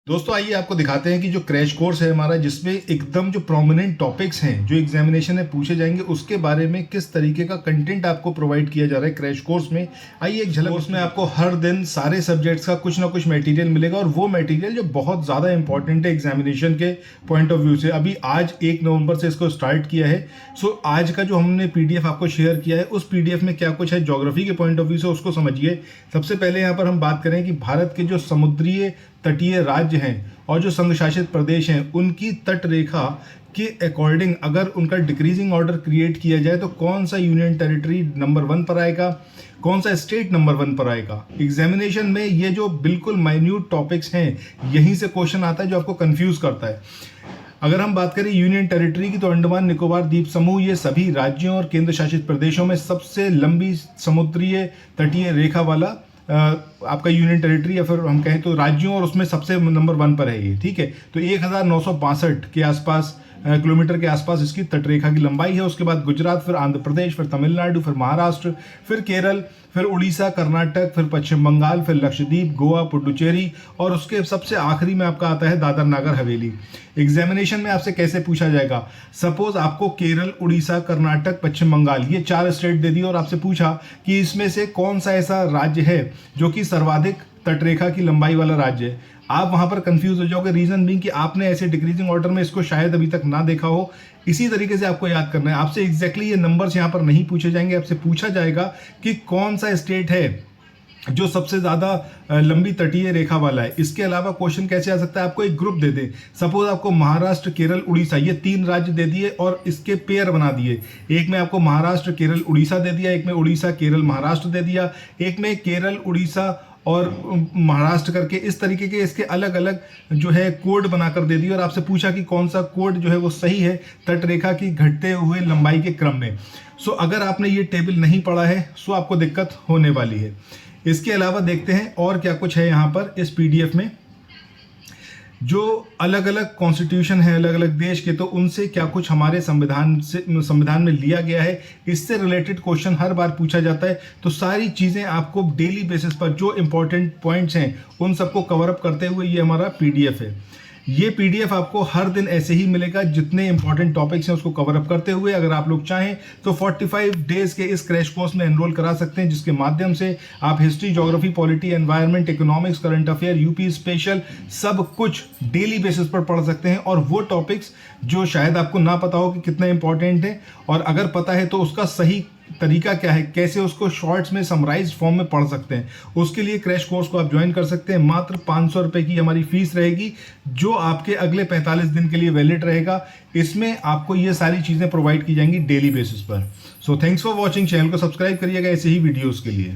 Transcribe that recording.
दोस्तों आइए आपको दिखाते हैं कि जो क्रैश कोर्स है हमारा, जिसमें एकदम जो प्रोमिनेंट टॉपिक्स हैं जो एग्जामिनेशन में पूछे जाएंगे उसके बारे में किस तरीके का कंटेंट आपको प्रोवाइड किया जा रहा है क्रैश कोर्स में। आइए एक झलक। उसमें आपको हर दिन सारे सब्जेक्ट्स का कुछ ना कुछ मटेरियल मिलेगा और वो मटेरियल जो बहुत ज़्यादा इंपॉर्टेंट है एग्जामिनेशन के पॉइंट ऑफ व्यू से। अभी आज 1 नवंबर से इसको स्टार्ट किया है। सो आज का जो हमने PDF आपको शेयर किया है उस PDF में क्या कुछ है ज्योग्राफी के पॉइंट ऑफ व्यू से, उसको समझिए। सबसे पहले यहाँ पर हम बात करें कि भारत के जो समुद्रीय तटीय राज्य हैं और जो संघ शासित प्रदेश हैं उनकी तट रेखा के अकॉर्डिंग अगर उनका डिक्रीजिंग ऑर्डर क्रिएट किया जाए तो कौन सा यूनियन टेरिटरी नंबर 1 पर आएगा, कौन सा स्टेट नंबर 1 पर आएगा। एग्जामिनेशन में ये जो बिल्कुल माइन्यूट टॉपिक्स हैं यहीं से क्वेश्चन आता है जो आपको कंफ्यूज करता है। अगर हम बात करें यूनियन टेरिटरी की तो अंडमान निकोबार द्वीप समूह ये सभी राज्यों और केंद्र शासित प्रदेशों में सबसे लंबी समुद्रीय तटीय रेखा वाला आपका यूनियन टेरिटरी या फिर हम कहें तो राज्यों, और उसमें सबसे नंबर 1 पर है ये। ठीक है, तो 1962 के आसपास किलोमीटर के आसपास इसकी तटरेखा की लंबाई है। उसके बाद गुजरात, फिर आंध्र प्रदेश, फिर तमिलनाडु, फिर महाराष्ट्र, फिर केरल, फिर उड़ीसा, कर्नाटक, फिर पश्चिम बंगाल, फिर लक्षद्वीप, गोवा, पुडुचेरी और उसके सबसे आखिरी में आपका आता है दादर नागर हवेली। एग्जामिनेशन में आपसे कैसे पूछा जाएगा, सपोज आपको केरल, उड़ीसा, कर्नाटक, पश्चिम बंगाल ये 4 स्टेट दे दिए और आपसे पूछा कि इसमें से कौन सा ऐसा राज्य है जो कि सर्वाधिक तटरेखा की लंबाई वाला राज्य है। आप वहां पर कंफ्यूज हो जाओगे, रीजन बीइंग कि आपने ऐसे डिक्रीजिंग ऑर्डर में इसको शायद अभी तक ना देखा हो। इसी तरीके से आपको याद करना है। आपसे एग्जैक्टली ये नंबर्स यहाँ पर नहीं पूछे जाएंगे, आपसे पूछा जाएगा कि कौन सा स्टेट है जो सबसे ज्यादा लंबी तटीय रेखा वाला है। इसके अलावा क्वेश्चन कैसे आ सकता है, आपको एक ग्रुप दे दे, सपोज आपको महाराष्ट्र, केरल, उड़ीसा ये 3 राज्य दे दिए और इसके पेयर बना दिए। एक में आपको महाराष्ट्र, केरल, उड़ीसा दे दिया, एक में उड़ीसा, केरल, महाराष्ट्र दे दिया, एक में केरल, उड़ीसा और महाराष्ट्र करके इस तरीके के इसके अलग अलग जो है कोड बनाकर दे दिए और आपसे पूछा कि कौन सा कोड जो है वो सही है तटरेखा की घटते हुए लंबाई के क्रम में। सो अगर आपने ये टेबल नहीं पढ़ा है सो आपको दिक्कत होने वाली है। इसके अलावा देखते हैं और क्या कुछ है यहाँ पर इस PDF में। जो अलग अलग कॉन्स्टिट्यूशन है अलग अलग देश के, तो उनसे क्या कुछ हमारे संविधान में लिया गया है, इससे रिलेटेड क्वेश्चन हर बार पूछा जाता है। तो सारी चीज़ें आपको डेली बेसिस पर जो इंपॉर्टेंट पॉइंट्स हैं उन सबको कवर अप करते हुए ये हमारा PDF है। ये PDF आपको हर दिन ऐसे ही मिलेगा जितने इंपॉर्टेंट टॉपिक्स हैं उसको कवर अप करते हुए। अगर आप लोग चाहें तो 45 डेज के इस क्रैश कोर्स में एनरोल करा सकते हैं, जिसके माध्यम से आप history, geography, polity, environment, economics, current affair, UP special सब कुछ डेली बेसिस पर पढ़ सकते हैं। और वो टॉपिक्स जो शायद आपको ना पता हो कि कितना इंपॉर्टेंट है, और अगर पता है तो उसका सही तरीका क्या है, कैसे उसको शॉर्ट्स में समराइज फॉर्म में पढ़ सकते हैं, उसके लिए क्रैश कोर्स को आप ज्वाइन कर सकते हैं। मात्र 500 रुपए की हमारी फीस रहेगी जो आपके अगले 45 दिन के लिए वैलिड रहेगा। इसमें आपको ये सारी चीजें प्रोवाइड की जाएंगी डेली बेसिस पर। So thanks for watching. Channel को सब्सक्राइब करिएगा ऐसे ही वीडियोस के लिए।